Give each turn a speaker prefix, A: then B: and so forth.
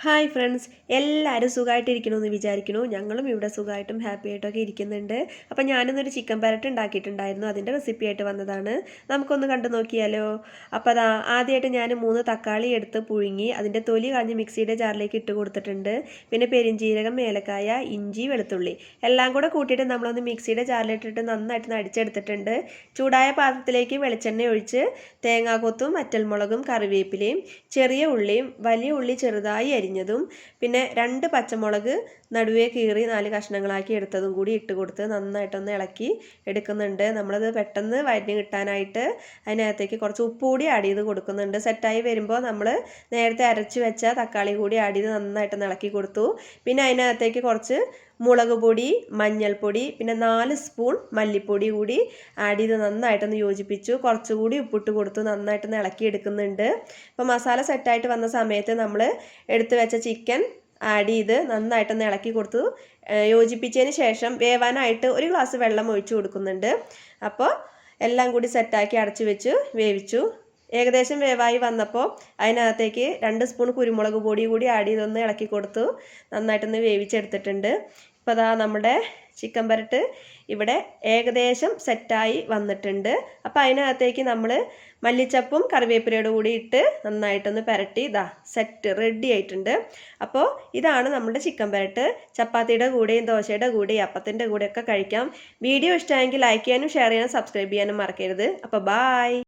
A: Hi friends, എല്ലാവരും സുഖമായിട്ടിരിക്കണമെന്ന് വിചാരിക്കുന്നു. ഞങ്ങളും ഇവിടെ സുഖമായിട്ടും ഹാപ്പി ആയിട്ടൊക്കെ ഇരിക്കുന്നുണ്ട്. അപ്പം ഞാനിന്നൊരു ചിക്കൻ പരട്ട് ഉണ്ടാക്കിയിട്ടുണ്ടായിരുന്നു. അതിൻ്റെ റെസിപ്പി ആയിട്ട് വന്നതാണ്. നമുക്കൊന്ന് കണ്ടു നോക്കിയാലോ. അപ്പോൾ അതാ ആദ്യമായിട്ട് ഞാൻ 3 തക്കാളി എടുത്ത് പുഴുങ്ങി അതിൻ്റെ തൊലി കളഞ്ഞ് മിക്സിയുടെ ജാറിലേക്ക് ഇട്ട് കൊടുത്തിട്ടുണ്ട്. പിന്നെ പെരിഞ്ചീരകം, ഏലക്കായ, ഇഞ്ചി, വെളുത്തുള്ളി എല്ലാം കൂടെ കൂട്ടിയിട്ട് നമ്മളൊന്ന് മിക്സിയുടെ ജാറിലിട്ടിട്ട് നന്നായിട്ട് അടിച്ചെടുത്തിട്ടുണ്ട്. ചൂടായ പാത്രത്തിലേക്ക് വെളിച്ചെണ്ണ ഒഴിച്ച് തേങ്ങാക്കൊത്തും വറ്റൽമുളകും കറിവേപ്പിലയും ചെറിയ ഉള്ളിയും വലിയ ഉള്ളി ചെറുതായി അരിഞ്ഞതും പിന്നെ 2 പച്ചമുളക് നടുവേ കീറി 4 കഷ്ണങ്ങളാക്കി എടുത്തതും കൂടി ഇട്ട് കൊടുത്ത് നന്നായിട്ടൊന്ന് ഇളക്കി എടുക്കുന്നുണ്ട്. നമ്മളത് പെട്ടെന്ന് വഴഞ്ഞ് കിട്ടാനായിട്ട് അതിനകത്തേക്ക് കുറച്ച് ഉപ്പ് കൂടി ആഡ് ചെയ്ത് കൊടുക്കുന്നുണ്ട്. സെറ്റായി വരുമ്പോൾ നമ്മൾ നേരത്തെ അരച്ച് വെച്ച തക്കാളി കൂടി ആഡ് ചെയ്ത് നന്നായിട്ടൊന്ന് ഇളക്കി കൊടുത്തു. പിന്നെ അതിനകത്തേക്ക് കുറച്ച് മുളക് പൊടി, മഞ്ഞൾപ്പൊടി, പിന്നെ 4 സ്പൂൺ മല്ലിപ്പൊടി കൂടി ആഡ് ചെയ്ത് നന്നായിട്ടൊന്ന് യോജിപ്പിച്ചു. കുറച്ചുകൂടി ഉപ്പിട്ട് കൊടുത്തു നന്നായിട്ടൊന്ന് ഇളക്കി എടുക്കുന്നുണ്ട്. അപ്പോൾ മസാല സെറ്റായിട്ട് വന്ന സമയത്ത് നമ്മൾ എടുത്തു വെച്ച ചിക്കൻ ആഡ് ചെയ്ത് നന്നായിട്ടൊന്ന് ഇളക്കി കൊടുത്തു യോജിപ്പിച്ചതിന് ശേഷം വേവാനായിട്ട് 1 ഗ്ലാസ് വെള്ളം ഒഴിച്ചു കൊടുക്കുന്നുണ്ട്. അപ്പോൾ എല്ലാം കൂടി സെറ്റാക്കി അടച്ചു വെച്ച് വേവിച്ചു. ഏകദേശം വേവായി വന്നപ്പോൾ അതിനകത്തേക്ക് 2 സ്പൂൺ കുരുമുളക് പൊടി കൂടി ആഡ് ചെയ്തൊന്ന് ഇളക്കി കൊടുത്തു നന്നായിട്ടൊന്ന് വേവിച്ചെടുത്തിട്ടുണ്ട്. ഇപ്പോൾ അതാ നമ്മുടെ ചിക്കൻ പരട്ട് ഇവിടെ ഏകദേശം സെറ്റായി വന്നിട്ടുണ്ട്. അപ്പോൾ അതിനകത്തേക്ക് നമ്മൾ മല്ലിച്ചപ്പും കറിവേപ്പിലയോട് കൂടി ഇട്ട് നന്നായിട്ടൊന്ന് പുരട്ടി ഇതാ സെറ്റ് റെഡി ആയിട്ടുണ്ട്. അപ്പോൾ ഇതാണ് നമ്മുടെ ചിക്കൻ പരട്ട്. ചപ്പാത്തിയുടെ കൂടെയും ദോശയുടെ കൂടെയും അപ്പത്തിൻ്റെ കൂടെയൊക്കെ കഴിക്കാം. വീഡിയോ ഇഷ്ടമായെങ്കിൽ ലൈക്ക് ചെയ്യാനും ഷെയർ ചെയ്യാനും സബ്സ്ക്രൈബ് ചെയ്യാനും മറക്കരുത്. അപ്പോൾ ബായ്.